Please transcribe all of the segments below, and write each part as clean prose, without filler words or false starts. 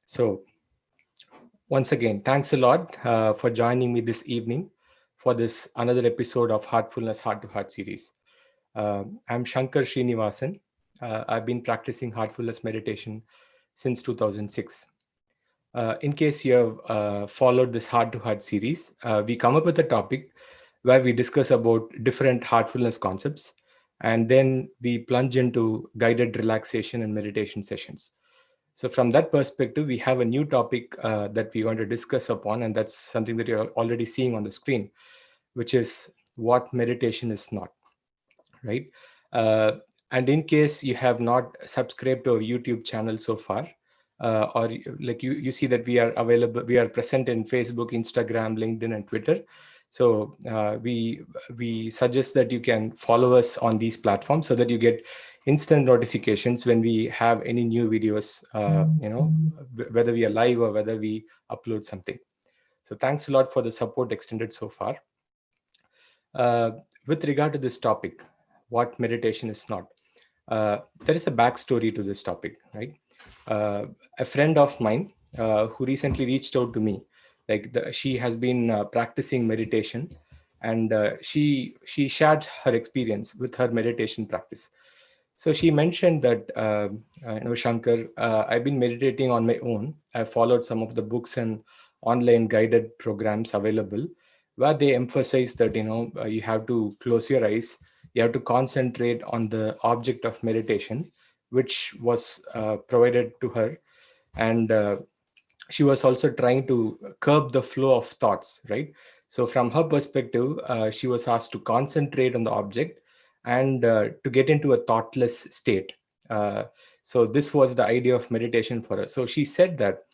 So once again, thanks a lot for joining me this evening for this another episode of Heartfulness Heart to Heart series. I'm Shankar Sreenivasan. I've been practicing heartfulness meditation since 2006. In case you have followed this Heart to Heart series, we come up with a topic where we discuss about different heartfulness concepts, and then we plunge into guided relaxation and meditation sessions. So from that perspective, we have a new topic that we want to discuss upon, and that's something that you're already seeing on the screen, which is what meditation is not, right? Uh, and in case you have not subscribed to our YouTube channel so far, like you see that we are available, we are present in Facebook, Instagram, LinkedIn, and Twitter. So we suggest that you can follow us on these platforms so that you get instant notifications when we have any new videos, whether we are live or whether we upload something. So thanks a lot for the support extended so far. Uh, with regard to this topic, what meditation is not, there is a backstory to this topic, right? A friend of mine who recently reached out to me, she has been practicing meditation, and she shared her experience with her meditation practice. So she mentioned that, Shankar, I've been meditating on my own. I've followed some of the books and online guided programs available where they emphasize that, you have to close your eyes, you have to concentrate on the object of meditation, which was provided to her. And she was also trying to curb the flow of thoughts, right? So from her perspective, she was asked to concentrate on the object and to get into a thoughtless state. uh, so this was the idea of meditation for her. So she said that,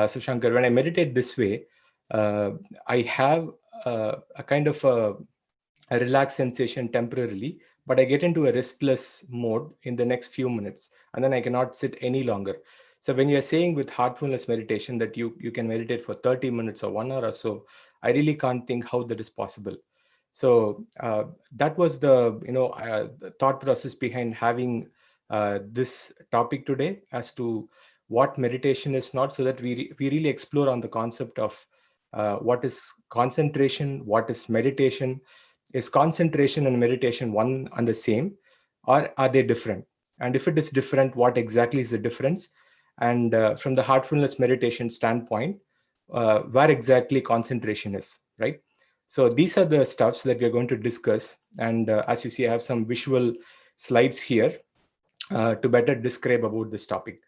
so Shankar, when I meditate this way, uh, I have a kind of a relaxed sensation temporarily, but I get into a restless mode in the next few minutes, and then I cannot sit any longer. So when you're saying with heartfulness meditation that you can meditate for 30 minutes or 1 hour or so, I really can't think how that is possible. So that was the thought process behind having this topic today as to what meditation is not, so that we really explore on the concept of what is concentration, what is meditation. Is concentration and meditation one and the same, or are they different? And if it is different, what exactly is the difference? And from the heartfulness meditation standpoint, where exactly concentration is, right? So these are the stuffs that we're going to discuss. And as you see, I have some visual slides here to better describe about this topic.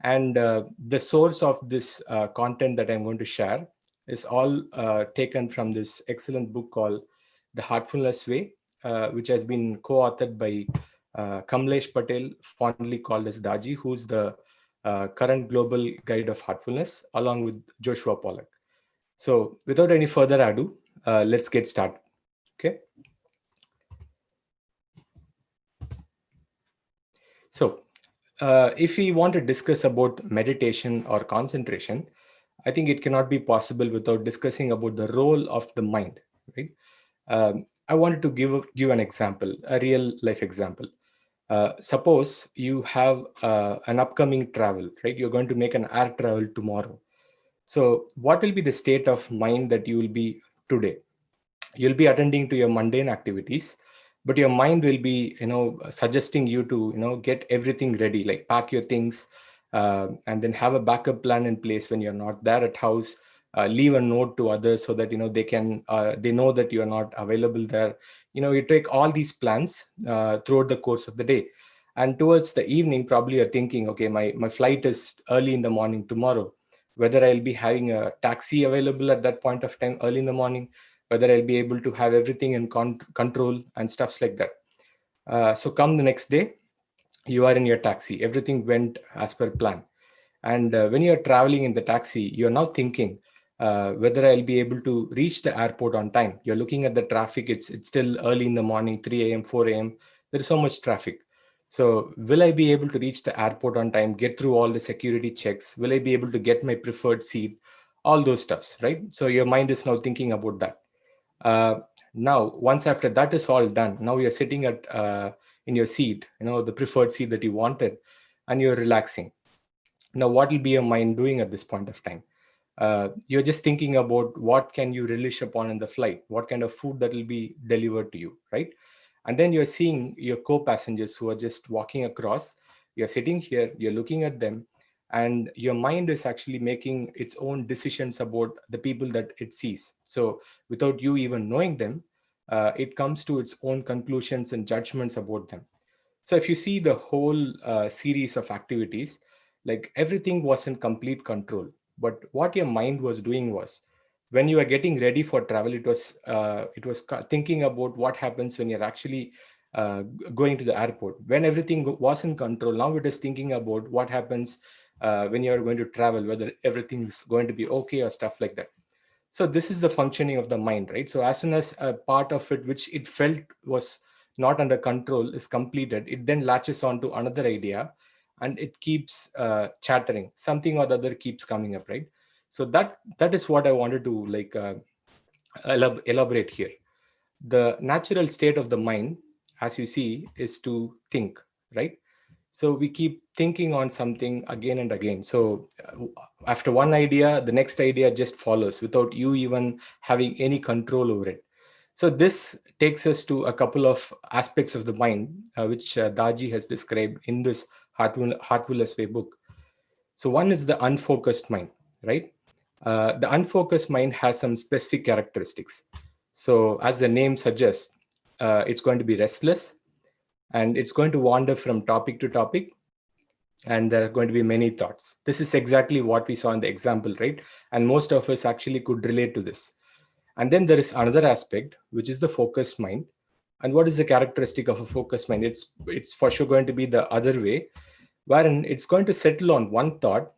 And the source of this content that I'm going to share is all taken from this excellent book called The Heartfulness Way, which has been co-authored by Kamlesh Patel, fondly called as Daji, who's the current global guide of heartfulness, along with Joshua Pollack. So without any further ado, let's get started. Okay. So if we want to discuss about meditation or concentration, I think it cannot be possible without discussing about the role of the mind, right? I wanted to give an example, a real life example. Suppose you have an upcoming travel, right? You're going to make an air travel tomorrow. So what will be the state of mind that you will be today? You'll be attending to your mundane activities, but your mind will be, suggesting you to, get everything ready, like pack your things, and then have a backup plan in place when you're not there at house. Leave a note to others so that they know that you are not available there. You take all these plans throughout the course of the day, and towards the evening probably you're thinking, okay, my flight is early in the morning tomorrow, whether I'll be having a taxi available at that point of time early in the morning, whether I'll be able to have everything in control and stuffs like that. So come the next day, you are in your taxi, everything went as per plan. And when you're traveling in the taxi, you're now thinking whether I'll be able to reach the airport on time. You're looking at the traffic, it's still early in the morning, 3 a.m., 4 a.m. There is so much traffic. So will I be able to reach the airport on time, get through all the security checks? Will I be able to get my preferred seat? All those stuffs, right? So your mind is now thinking about that. uh, Now, once after that is all done, now you're sitting at in your seat, the preferred seat that you wanted, and you're relaxing. Now, what will be your mind doing at this point of time? You're just thinking about what can you relish upon in the flight, what kind of food that will be delivered to you, right? And then you're seeing your co-passengers who are just walking across. You're sitting here, you're looking at them, and your mind is actually making its own decisions about the people that it sees. So without you even knowing them, it comes to its own conclusions and judgments about them. So if you see the whole series of activities, like everything was in complete control. But what your mind was doing was, when you are getting ready for travel, it was thinking about what happens when you're actually going to the airport. When everything was in control, now it is thinking about what happens when you are going to travel, whether everything is going to be okay or stuff like that. So this is the functioning of the mind, right? So as soon as a part of it which it felt was not under control is completed, it then latches on to another idea, and it keeps chattering. Something or the other keeps coming up, right? So that is what I wanted to elaborate here. The natural state of the mind, as you see, is to think, right? So we keep thinking on something again and again. So after one idea, the next idea just follows without you even having any control over it. So this takes us to a couple of aspects of the mind, which Daji has described in this Heartfulness Way book. So one is the unfocused mind, right? The unfocused mind has some specific characteristics. So as the name suggests, it's going to be restless, and it's going to wander from topic to topic, and there are going to be many thoughts. This is exactly what we saw in the example, right? And most of us actually could relate to this. And then there is another aspect, which is the focused mind. And what is the characteristic of a focused mind? It's for sure going to be the other way, wherein it's going to settle on one thought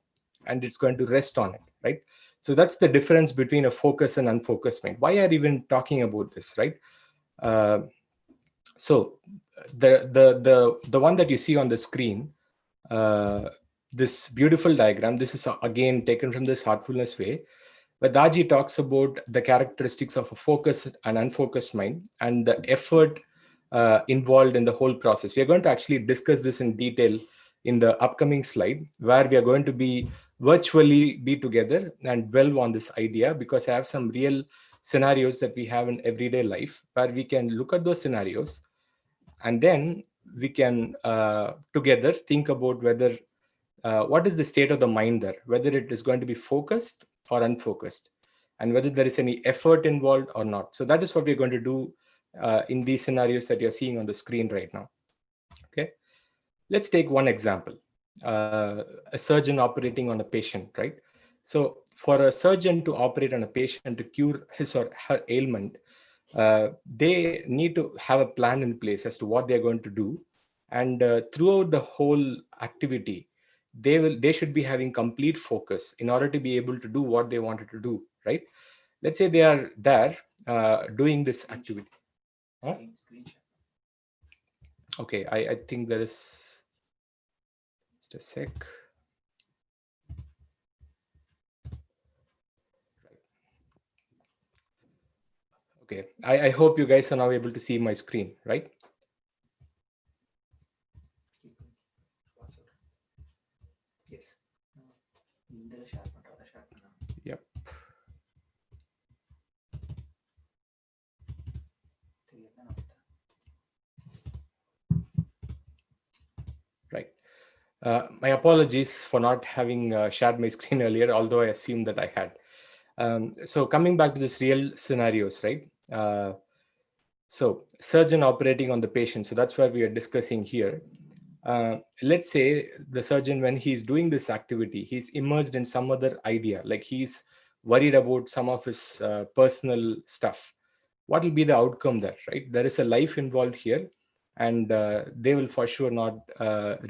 and it's going to rest on it, right? So that's the difference between a focused and unfocused mind. Why are we even talking about this, right? Uh, so the one that you see on the screen, uh, this beautiful diagram, this is again taken from this Heartfulness Way, where Daji talks about the characteristics of a focused and unfocused mind and the effort involved in the whole process. We are going to actually discuss this in detail in the upcoming slide, where we are going to be virtually be together and dwell on this idea, because I have some real scenarios that we have in everyday life where we can look at those scenarios, and then we can together think about whether what is the state of the mind there, whether it is going to be focused or unfocused, and whether there is any effort involved or not. So that is what we're going to do in these scenarios that you're seeing on the screen right now. Okay, let's take one example. A surgeon operating on a patient, right? So for a surgeon to operate on a patient to cure his or her ailment, they need to have a plan in place as to what they're going to do. And throughout the whole activity, they should be having complete focus in order to be able to do what they wanted to do, right? Let's say they are there doing this activity. Huh? Okay, I think there is just a sec. Okay, I hope you guys are now able to see my screen, right? Yes. Yep. Right. My apologies for not having shared my screen earlier, although I assumed that I had. So coming back to this real scenarios, right? So surgeon operating on the patient. So that's what we are discussing here. Let's say the surgeon, when he's doing this activity, he's immersed in some other idea, like he's worried about some of his personal stuff. What will be the outcome there, right? There is a life involved here, and they will for sure not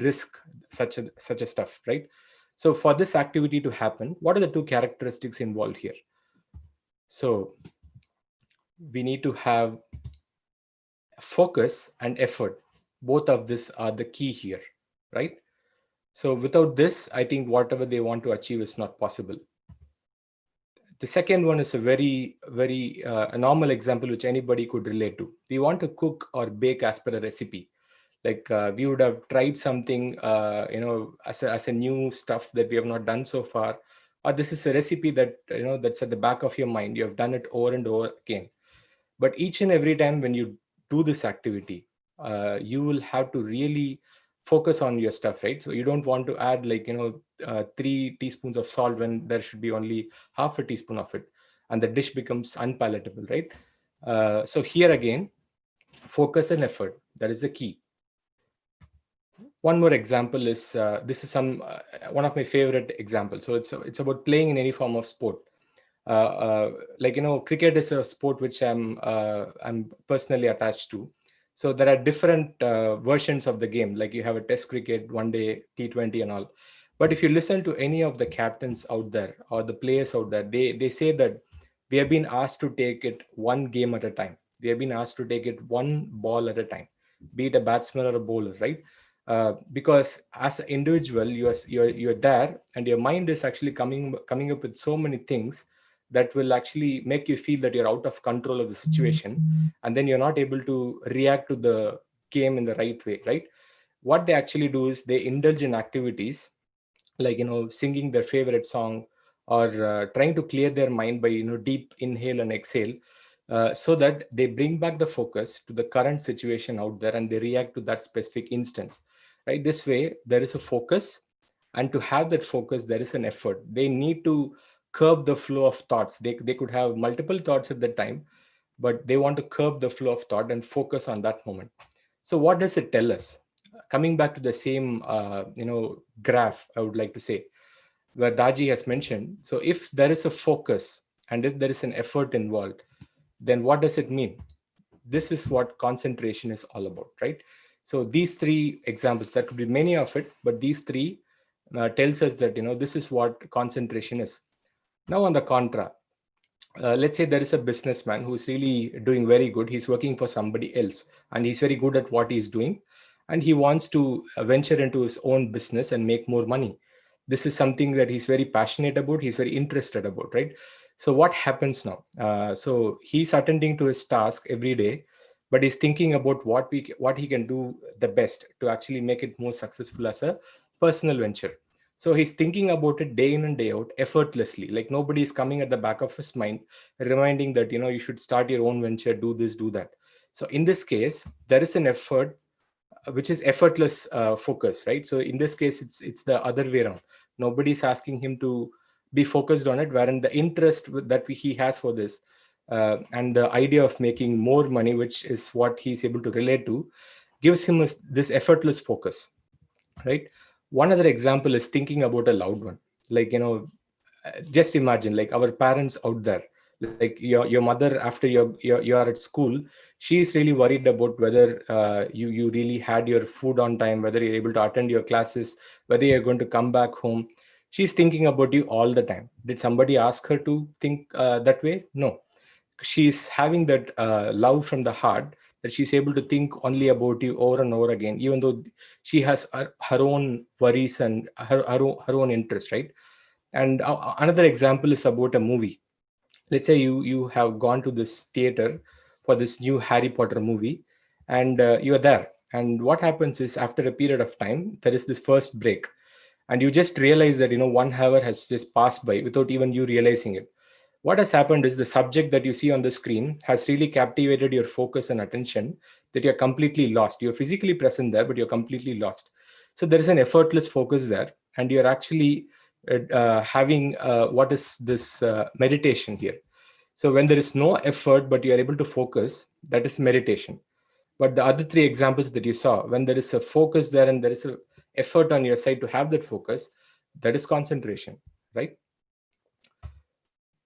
risk such a stuff, right? So for this activity to happen, what are the two characteristics involved here? So we need to have focus and effort. Both of this are the key here, right? So without this, I think whatever they want to achieve is not possible. The second one is a very a normal example which anybody could relate to. We want to cook or bake as per a recipe. Like we would have tried something, as a new stuff that we have not done so far, or this is a recipe that that's at the back of your mind. You have done it over and over again, but each and every time when you do this activity, you will have to really focus on your stuff, right? So you don't want to add, like, 3 teaspoons of salt when there should be only half a teaspoon of it, and the dish becomes unpalatable, right? So here again, focus and effort, that is the key. One more example is, this is some one of my favorite examples. So it's about playing in any form of sport. Like, cricket is a sport which I'm personally attached to. So there are different versions of the game. Like, you have a test cricket, one day T20 and all. But if you listen to any of the captains out there or the players out there, they say that we have been asked to take it one game at a time. We have been asked to take it one ball at a time, be it a batsman or a bowler, right? Because as an individual, you're there, and your mind is actually coming up with so many things that will actually make you feel that you're out of control of the situation, and then you're not able to react to the game in the right way, right? What they actually do is they indulge in activities like, singing their favorite song, or trying to clear their mind by, deep inhale and exhale, so that they bring back the focus to the current situation out there, and they react to that specific instance, right? This way there is a focus, and to have that focus there is an effort. They need to curb the flow of thoughts. They could have multiple thoughts at the time, but they want to curb the flow of thought and focus on that moment. So what does it tell us? Coming back to the same graph, I would like to say, where Daji has mentioned, so if there is a focus and if there is an effort involved, then what does it mean? This is what concentration is all about, right? So these three examples, there could be many of it, but these three tells us that, this is what concentration is. Now, on the contra, let's say there is a businessman who's really doing very good. He's working for somebody else, and he's very good at what he's doing, and he wants to venture into his own business and make more money. This is something that he's very passionate about, he's very interested about, right? So what happens now? So he's attending to his task every day, but he's thinking about what he can do the best to actually make it more successful as a personal venture. So he's thinking about it day in and day out, effortlessly. Like, nobody is coming at the back of his mind, reminding that, you should start your own venture, do this, do that. So in this case, there is an effort, which is effortless focus, right? So in this case, it's the other way around. Nobody's asking him to be focused on it, wherein the interest that he has for this, and the idea of making more money, which is what he's able to relate to, gives him this effortless focus, right? One other example is thinking about a loved one. Like, just imagine, like, our parents out there, like your mother, after you are at school, she's really worried about whether you really had your food on time, whether you're able to attend your classes, whether you're going to come back home. She's thinking about you all the time. Did somebody ask her to think that way? No. She's having that love from the heart, that she's able to think only about you over and over again, even though she has her own worries and her own interest, right? And another example is about a movie. Let's say you have gone to this theater for this new Harry Potter movie, and you are there, and what happens is, after a period of time, there is this first break, and you just realize that, 1 hour has just passed by without even you realizing it. What has happened is, the subject that you see on the screen has really captivated your focus and attention, that you're completely lost. You're physically present there, but you're completely lost. So there is an effortless focus there, and you're actually having what is this meditation here. So when there is no effort, but you are able to focus, that is meditation. But the other three examples that you saw, when there is a focus there and there is a effort on your side to have that focus, that is concentration, right?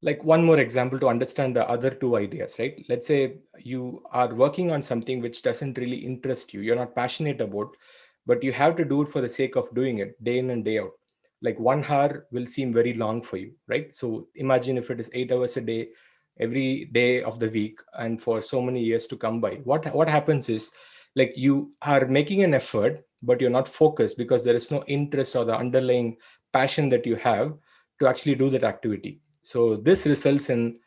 Like, one more example to understand the other two ideas, right? Let's say you are working on something which doesn't really interest you, you're not passionate about, but you have to do it for the sake of doing it day in and day out. Like, 1 hour will seem very long for you, right? So imagine if it is 8 hours a day, every day of the week, and for so many years to come by. What happens is, like, you are making an effort, but you're not focused because there is no interest or the underlying passion that you have to actually do that activity. So this results in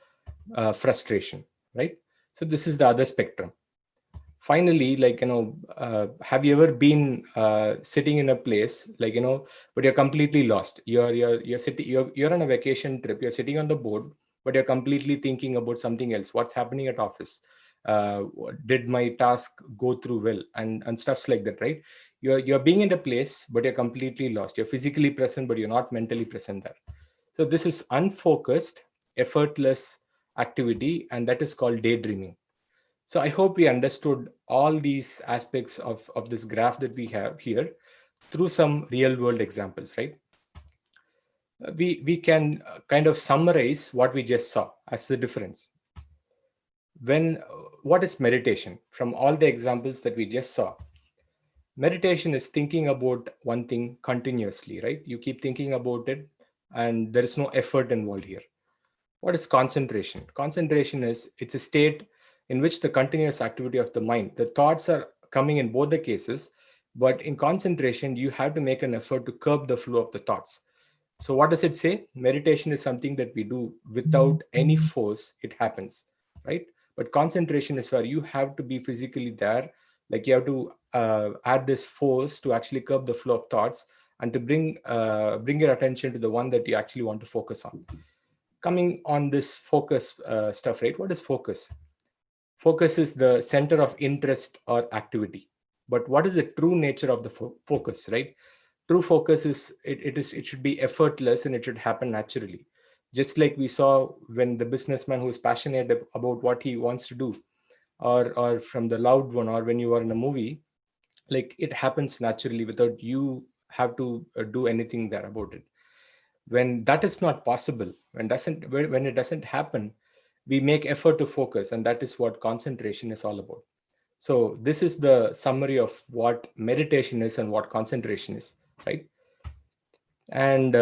frustration, right? So this is the other spectrum. Finally, have you ever been sitting in a place, but you're completely lost? You're sitting, you're on a vacation trip, you're sitting on the board, but you're completely thinking about something else. What's happening at office? Did my task go through well? And stuffs like that, right? You're being in a place, but you're completely lost. You're physically present, but you're not mentally present there. So this is unfocused, effortless activity, and that is called daydreaming. So I hope we understood all these aspects of this graph that we have here through some real world examples, right? We can kind of summarize what we just saw as the difference. What is meditation? From all the examples that we just saw, meditation is thinking about one thing continuously, right? You keep thinking about it, and there is no effort involved here. What is concentration? Concentration is, it's a state in which the continuous activity of the mind, the thoughts are coming in both the cases, but in concentration, you have to make an effort to curb the flow of the thoughts. So what does it say? Meditation is something that we do without any force, it happens, right? But concentration is where you have to be physically there, like you have to add this force to actually curb the flow of thoughts and to bring your attention to the one that you actually want to focus on. Coming on this focus stuff, right? What is focus? Focus is the center of interest or activity. But what is the true nature of the focus, right? True focus is it should be effortless and it should happen naturally. Just like we saw when the businessman who is passionate about what he wants to do, or from the loved one, or when you are in a movie, like it happens naturally without you have to do anything there about it. When that is not possible, when it doesn't happen, we make effort to focus, and that is what concentration is all about. So this is the summary of what meditation is and what concentration is, right? And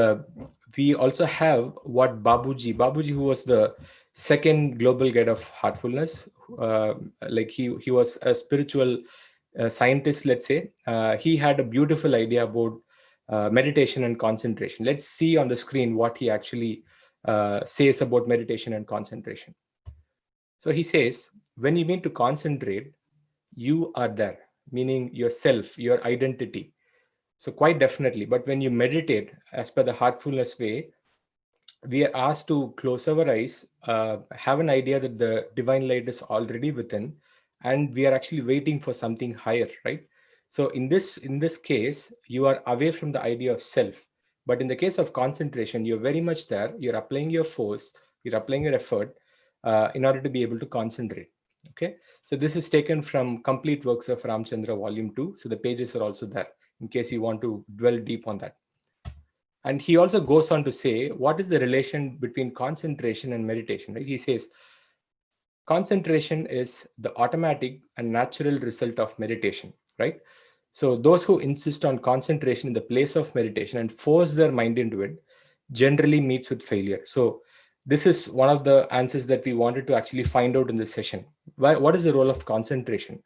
we also have what Babuji, who was the second global guide of heartfulness, like he was a spiritual scientist, let's say. He had a beautiful idea about meditation and concentration. Let's see on the screen what he actually says about meditation and concentration. So he says, when you mean to concentrate, you are there, meaning yourself, your identity. So quite definitely, but when you meditate, as per the heartfulness way, we are asked to close our eyes, have an idea that the divine light is already within, and we are actually waiting for something higher, right? So in this case, you are away from the idea of self. But in the case of concentration, you're very much there. You're applying your force, you're applying your effort in order to be able to concentrate. Okay, so this is taken from Complete Works of Ramchandra, Volume 2. So the pages are also there in case you want to dwell deep on that. And he also goes on to say, what is the relation between concentration and meditation? Right? He says, concentration is the automatic and natural result of meditation, right? So those who insist on concentration in the place of meditation and force their mind into it generally meets with failure. So this is one of the answers that we wanted to actually find out in this session. What is the role of concentration?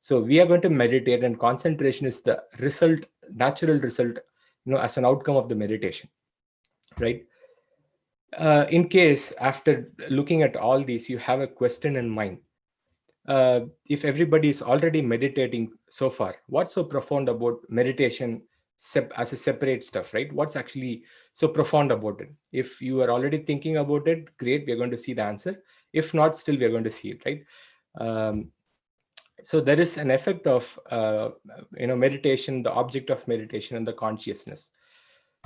So we are going to meditate, and concentration is the result, natural result, as an outcome of the meditation, right? In case after looking at all these, you have a question in mind. If everybody is already meditating so far, what's so profound about meditation as a separate stuff, right? What's actually so profound about it? If you are already thinking about it, great, we're going to see the answer. If not, still we're going to see it, right? So there is an effect of meditation, the object of meditation, and the consciousness.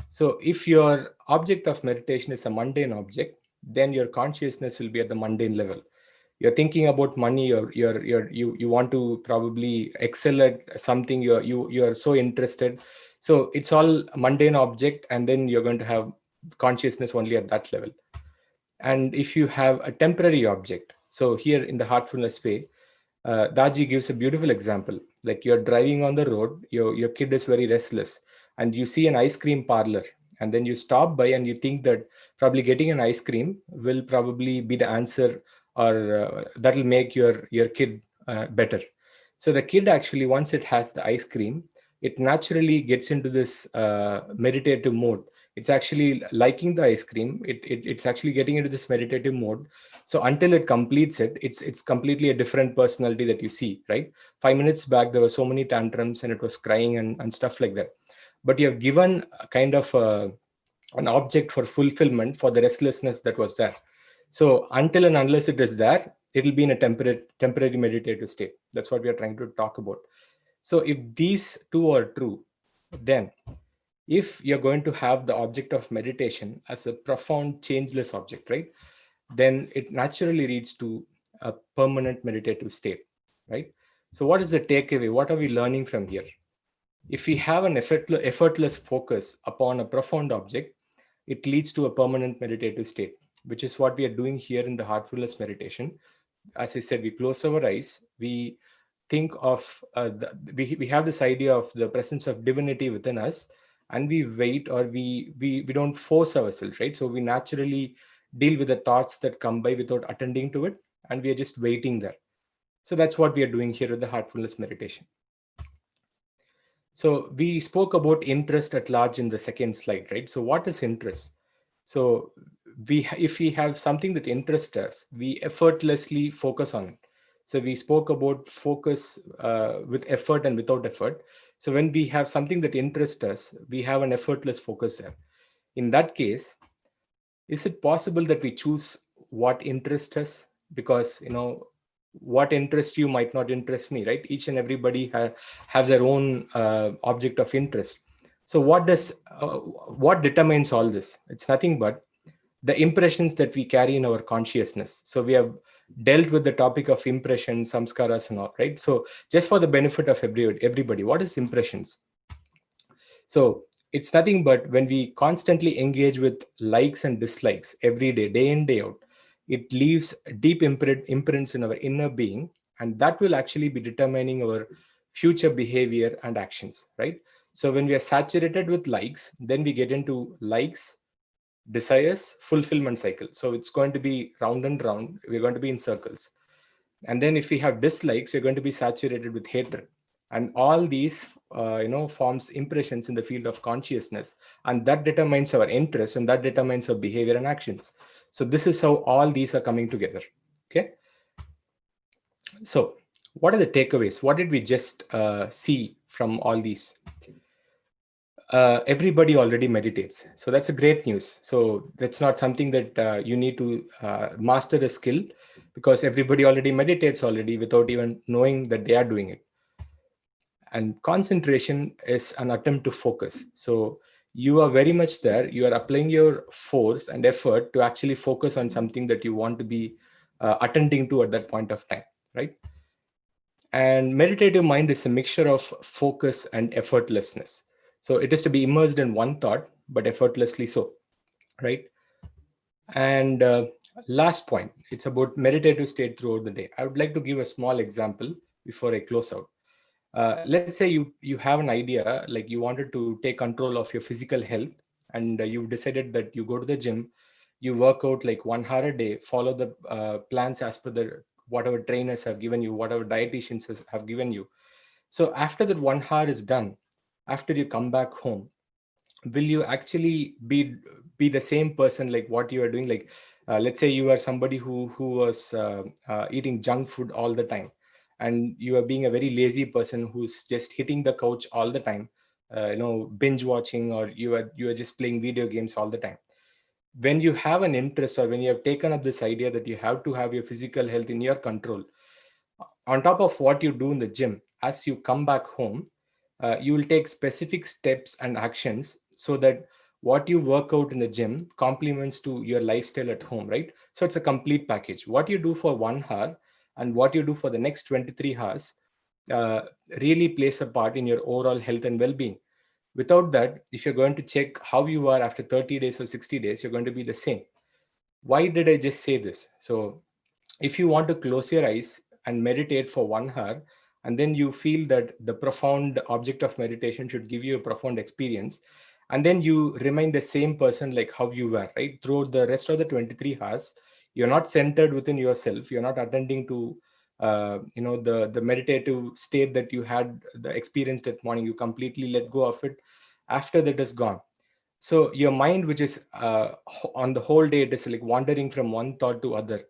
So if your object of meditation is a mundane object, then your consciousness will be at the mundane level. You're thinking about money, or you want to probably excel at something, you're so interested. So it's all mundane object, and then you're going to have consciousness only at that level. And if you have a temporary object, so here in the heartfulness way, Daji gives a beautiful example. Like you're driving on the road, your kid is very restless, and you see an ice cream parlor, and then you stop by and you think that probably getting an ice cream will probably be the answer, or that will make your kid better. So the kid actually, once it has the ice cream, it naturally gets into this meditative mode. It's actually liking the ice cream. It's actually getting into this meditative mode. So until it completes it, it's completely a different personality that you see, right? 5 minutes back, there were so many tantrums and it was crying and stuff like that. But you have given a kind of an object for fulfillment for the restlessness that was there. So until and unless it is there, it will be in a temporary meditative state. That's what we are trying to talk about. So if these two are true, then if you're going to have the object of meditation as a profound changeless object, right, then it naturally leads to a permanent meditative state, right? So what is the takeaway? What are we learning from here? If we have an effortless focus upon a profound object, it leads to a permanent meditative state, which is what we are doing here in the heartfulness meditation. As I said, we close our eyes, we think of we have this idea of the presence of divinity within us, and we wait, or we don't force ourselves, right? So we naturally deal with the thoughts that come by without attending to it, and we are just waiting there. So that's what we are doing here with the heartfulness meditation. So we spoke about interest at large in the second slide, right? So what is interest? So if we have something that interests us, we effortlessly focus on it. So we spoke about focus with effort and without effort. So when we have something that interests us, we have an effortless focus there. In that case, is it possible that we choose what interests us? Because what interests you might not interest me, right? Each and everybody have their own object of interest. So what determines all this? It's nothing but the impressions that we carry in our consciousness. So we have dealt with the topic of impression, samskaras and all, right? So just for the benefit of everybody, what is impressions? So it's nothing but when we constantly engage with likes and dislikes every day, day in, day out, it leaves deep imprints in our inner being, and that will actually be determining our future behavior and actions, right? So when we are saturated with likes, then we get into likes, desires, fulfillment cycle. So it's going to be round and round. We're going to be in circles. And then if we have dislikes, we're going to be saturated with hatred. And all these forms impressions in the field of consciousness, and that determines our interest, and that determines our behavior and actions. So this is how all these are coming together. Okay, so what are the takeaways? What did we just see from all these? Everybody already meditates, so that's a great news. So that's not something that you need to master a skill, because everybody already meditates already without even knowing that they are doing it. And concentration is an attempt to focus. So you are very much there, you are applying your force and effort to actually focus on something that you want to be attending to at that point of time, right? And meditative mind is a mixture of focus and effortlessness. So it is to be immersed in one thought, but effortlessly so, right? And last point, it's about meditative state throughout the day. I would like to give a small example before I close out. Let's say you have an idea, like you wanted to take control of your physical health, and you've decided that you go to the gym, you work out like 1 hour a day, follow the plans as per the whatever trainers have given you, whatever dietitians have given you. So after that 1 hour is done, after you come back home, will you actually be the same person like what you are doing? Like let's say you are somebody who was eating junk food all the time, and you are being a very lazy person who's just hitting the couch all the time, binge watching, or you are just playing video games all the time. When you have an interest, or when you have taken up this idea that you have to have your physical health in your control, on top of what you do in the gym, as you come back home, you will take specific steps and actions so that what you work out in the gym complements to your lifestyle at home, right? So it's a complete package. What you do for 1 hour and what you do for the next 23 hours uh, really plays a part in your overall health and well-being. Without that, if you're going to check how you are after 30 days or 60 days, you're going to be the same. Why did I just say this? So if you want to close your eyes and meditate for 1 hour, and then you feel that the profound object of meditation should give you a profound experience, and then you remain the same person like how you were, right, throughout the rest of the 23 hours, you're not centered within yourself, you're not attending to the meditative state that you had the experience that morning, you completely let go of it. After that is gone, So your mind, which is on the whole day, it is like wandering from one thought to other.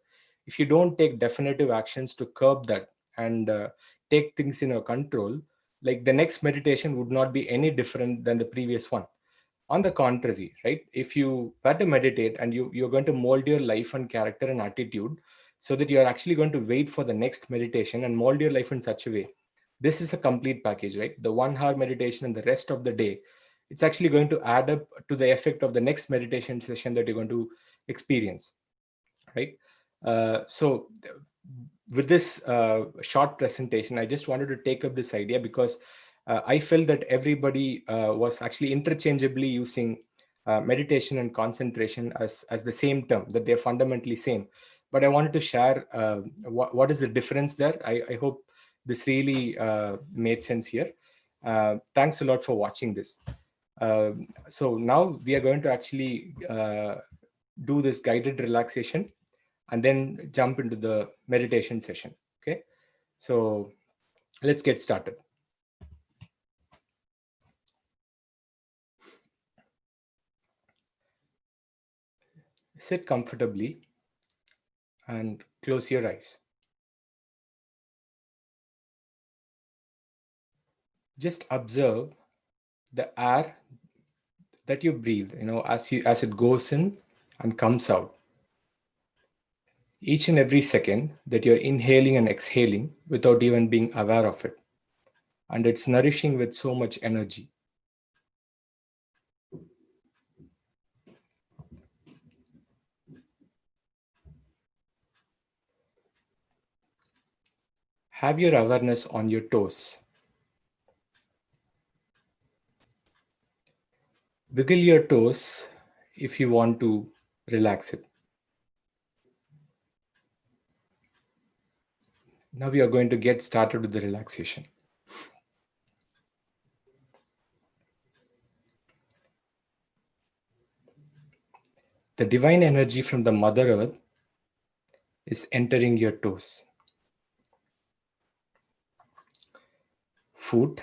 If you don't take definitive actions to curb that and take things in your control, like the next meditation would not be any different than the previous one. On the contrary, right, if you were to meditate and you're going to mold your life and character and attitude so that you're actually going to wait for the next meditation and mold your life in such a way, this is a complete package, right? The 1 hour meditation and the rest of the day, it's actually going to add up to the effect of the next meditation session that you're going to experience, right? So with this short presentation, I just wanted to take up this idea because I felt that everybody was actually interchangeably using meditation and concentration as the same term, that they're fundamentally same. But I wanted to share what is the difference there. I hope this really made sense here. Thanks a lot for watching this. So now we are going to actually do this guided relaxation and then jump into the meditation session. Okay, so let's get started. Sit comfortably and close your eyes. Just observe the air that you breathe, as it goes in and comes out. Each and every second that you're inhaling and exhaling without even being aware of it. And it's nourishing with so much energy. Have your awareness on your toes. Wiggle your toes if you want to relax it. Now we are going to get started with the relaxation. The divine energy from the Mother Earth is entering your toes, foot,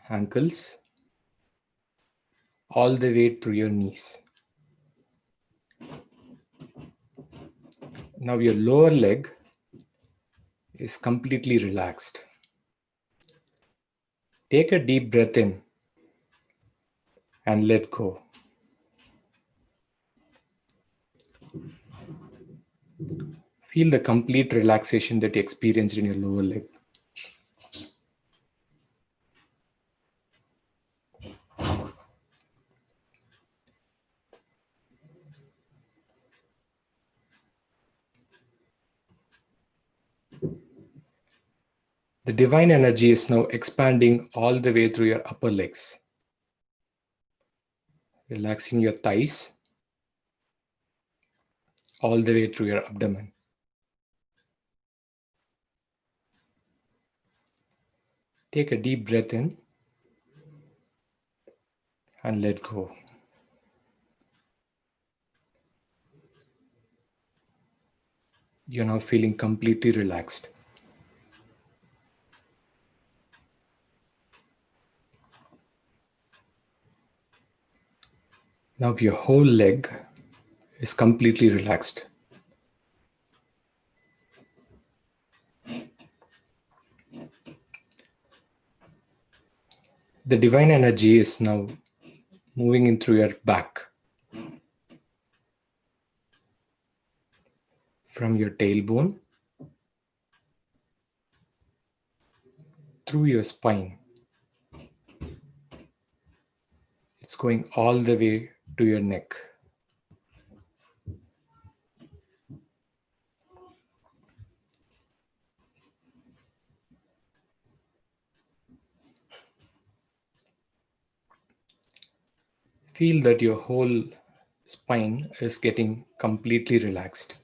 ankles, all the way through your knees. Now your lower leg is completely relaxed. Take a deep breath in and let go. Feel the complete relaxation that you experienced in your lower leg. The divine energy is now expanding all the way through your upper legs, relaxing your thighs, all the way through your abdomen. Take a deep breath in and let go. You're now feeling completely relaxed. Now your whole leg is completely relaxed. The divine energy is now moving in through your back, from your tailbone through your spine. It's going all the way to your neck. Feel that your whole spine is getting completely relaxed.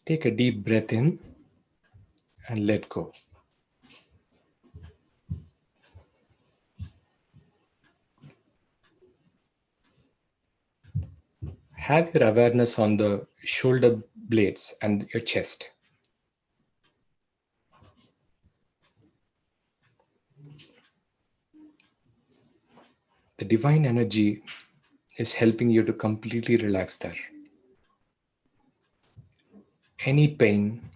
Take a deep breath in and let go. Have your awareness on the shoulder blades and your chest. The divine energy is helping you to completely relax there. Any pain,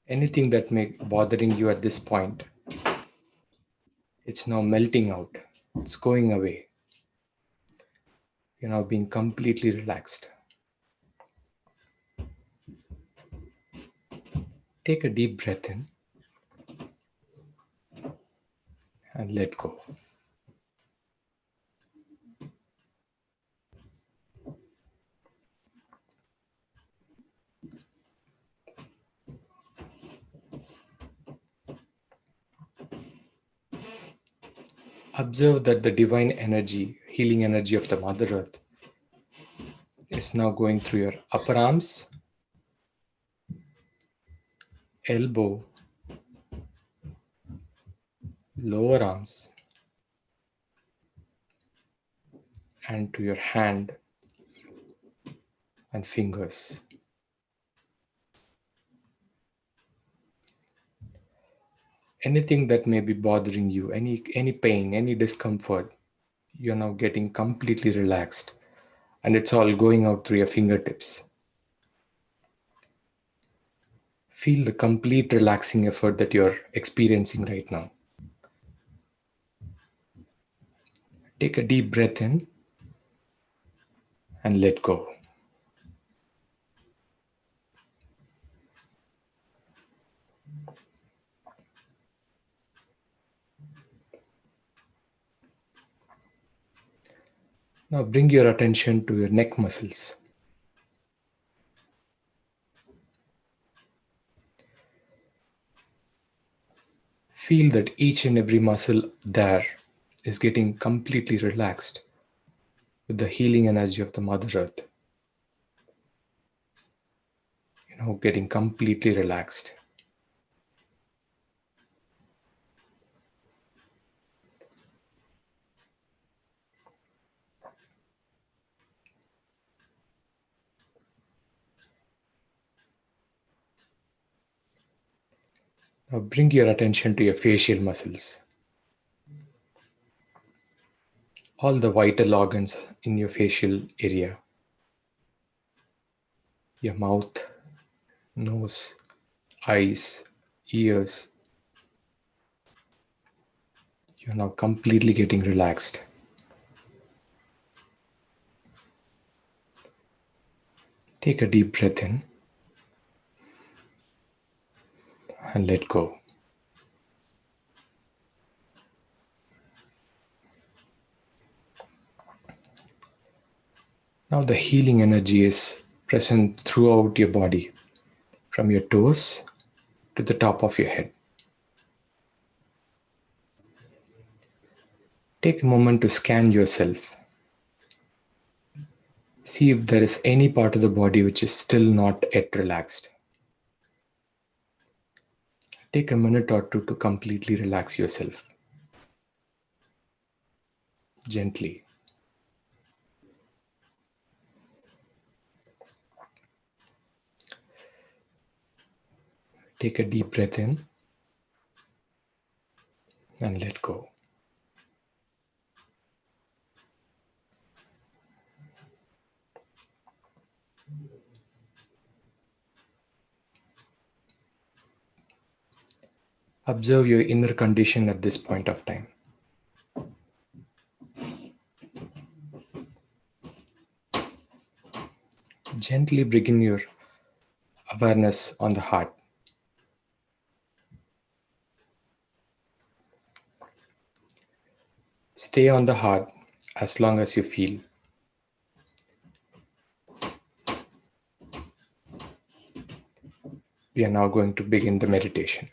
anything that may bothering you at this point, it's now melting out. It's going away. You're now being completely relaxed. Take a deep breath in and let go. Observe that the divine energy, healing energy of the Mother Earth is now going through your upper arms, elbow, lower arms, and to your hand and fingers. Anything that may be bothering you, any pain, any discomfort, you're now getting completely relaxed, and it's all going out through your fingertips. Feel the complete relaxing effort that you're experiencing right now. Take a deep breath in and let go. Now bring your attention to your neck muscles. Feel that each and every muscle there is getting completely relaxed with the healing energy of the Mother Earth. Getting completely relaxed. Now bring your attention to your facial muscles. All the vital organs in your facial area. Your mouth, nose, eyes, ears. You're now completely getting relaxed. Take a deep breath in and let go. Now the healing energy is present throughout your body, from your toes to the top of your head. Take a moment to scan yourself. See if there is any part of the body which is still not yet relaxed. Take a minute or two to completely relax yourself. Gently. Take a deep breath in and let go. Observe your inner condition at this point of time. Gently bring your awareness on the heart. Stay on the heart as long as you feel. We are now going to begin the meditation.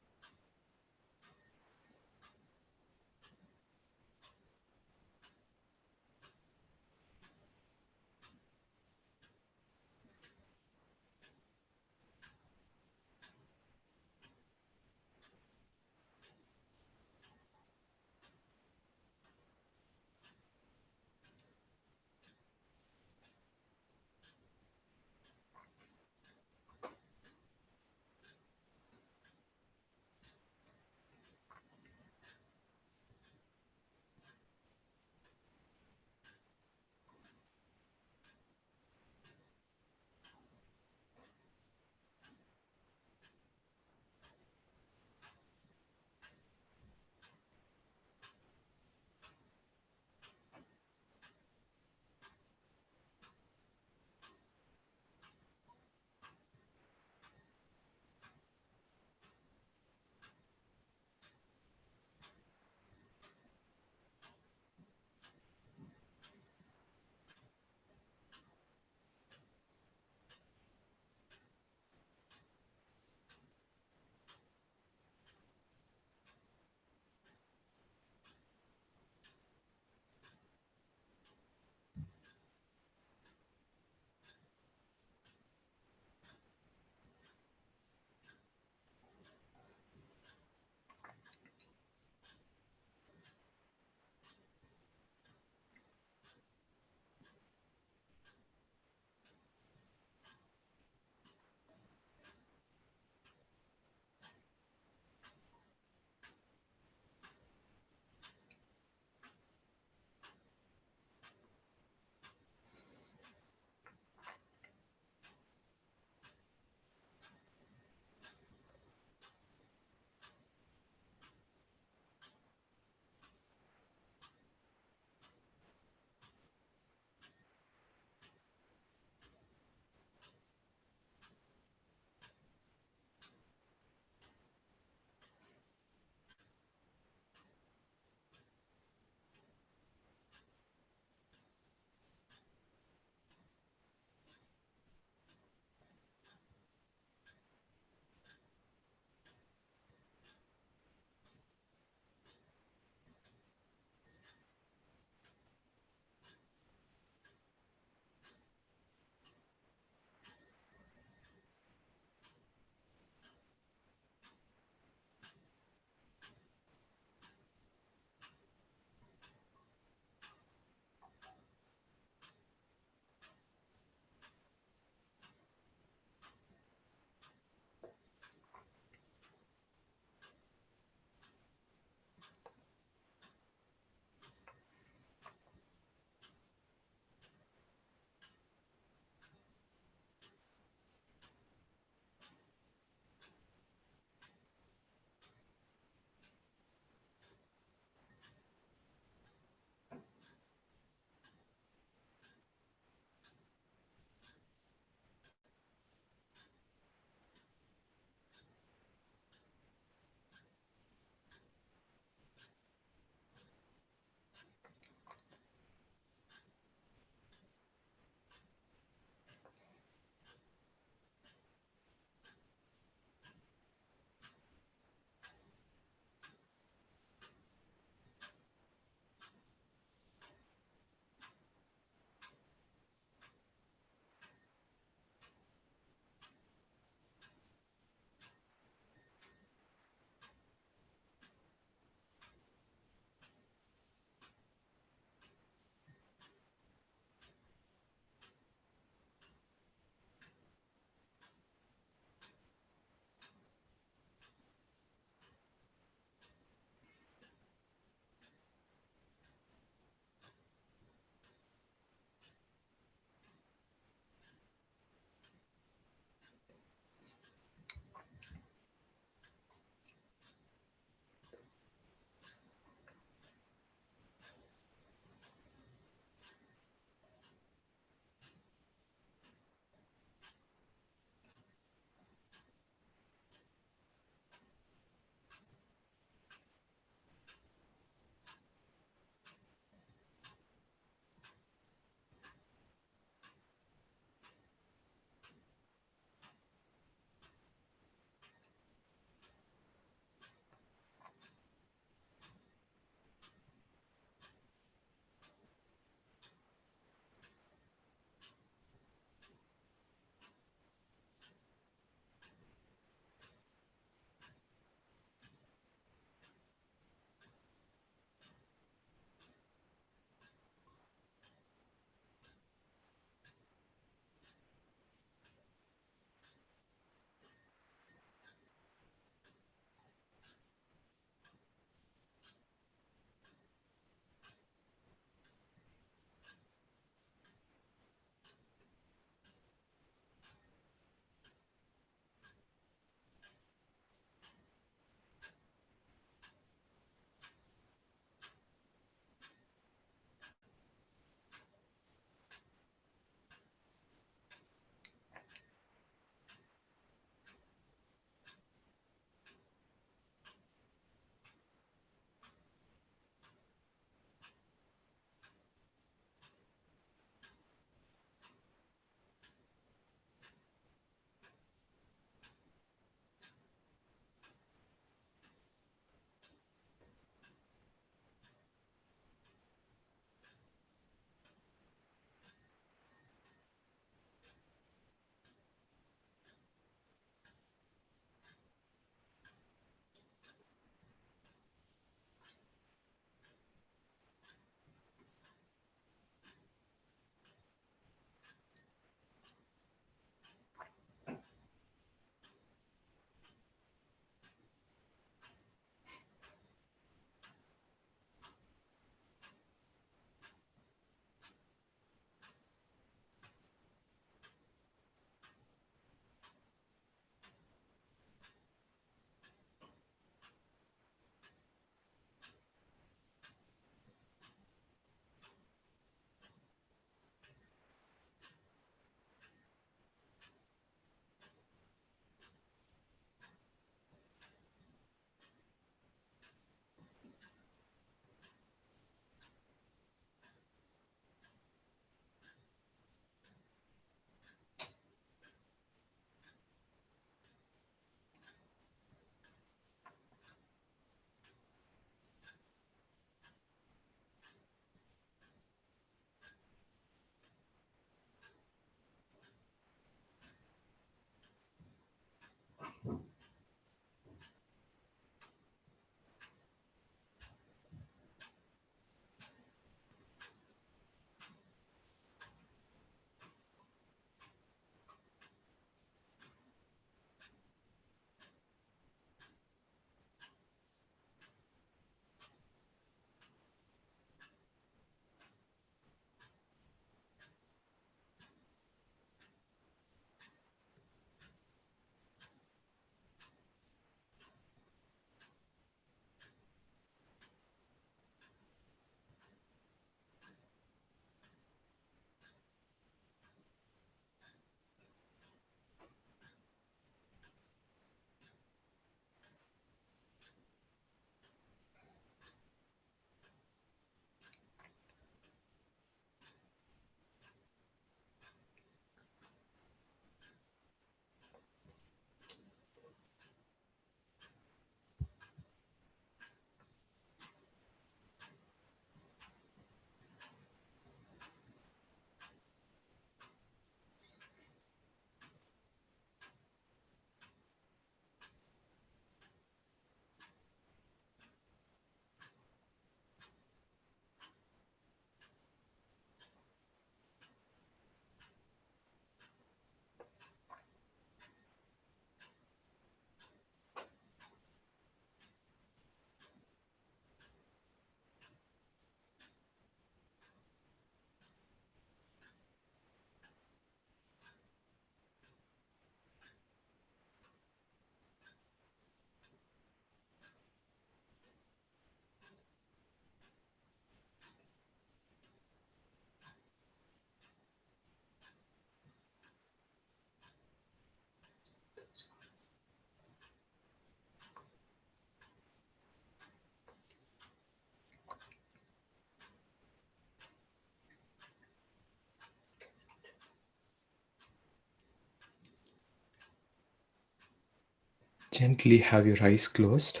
Gently have your eyes closed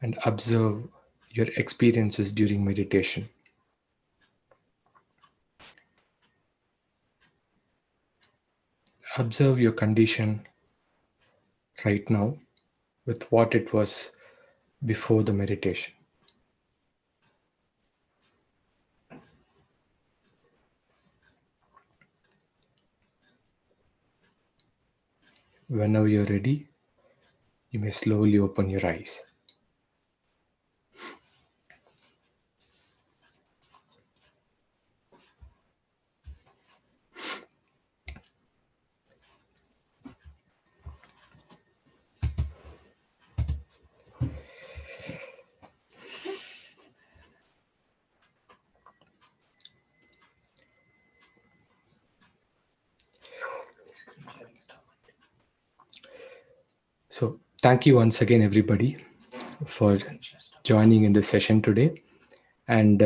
and observe your experiences during meditation. Observe your condition right now with what it was before the meditation. Whenever you're ready, you may slowly open your eyes. So, thank you once again, everybody, for joining in the session today. And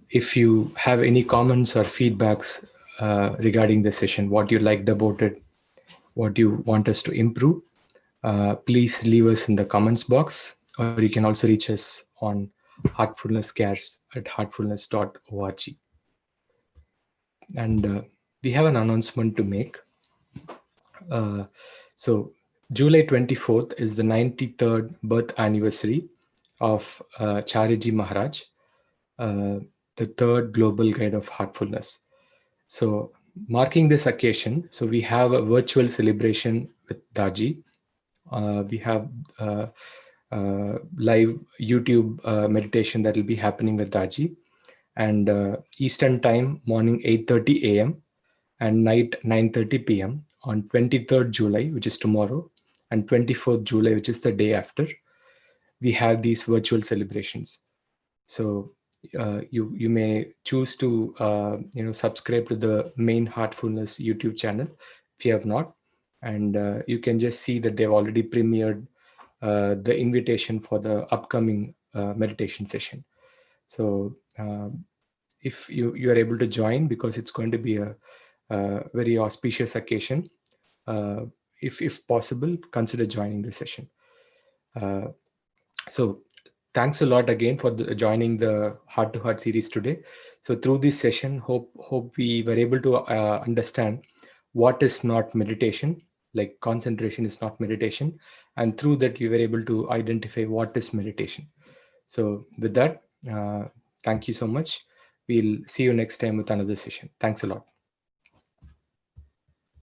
if you have any comments or feedbacks regarding the session, what you liked about it, what you want us to improve, please leave us in the comments box, or you can also reach us on heartfulnesscares@heartfulness.org. And we have an announcement to make. So July 24th is the 93rd birth anniversary of Chariji Maharaj, the third global guide of heartfulness. So marking this occasion, so we have a virtual celebration with Daji. We have live YouTube meditation that will be happening with Daji, and Eastern time, morning 8:30 a.m. and night 9:30 p.m. on 23rd July, which is tomorrow, and 24th July, which is the day after. We have these virtual celebrations. So you may choose to subscribe to the main Heartfulness YouTube channel if you have not, and you can just see that they've already premiered the invitation for the upcoming meditation session. So if you are able to join, because it's going to be a very auspicious occasion, if possible, consider joining the session. So thanks a lot again for joining the Heart to Heart series today. So through this session, hope we were able to understand what is not meditation, like concentration is not meditation, and through that we were able to identify what is meditation. So with that, thank you so much. We'll see you next time with another session. Thanks a lot.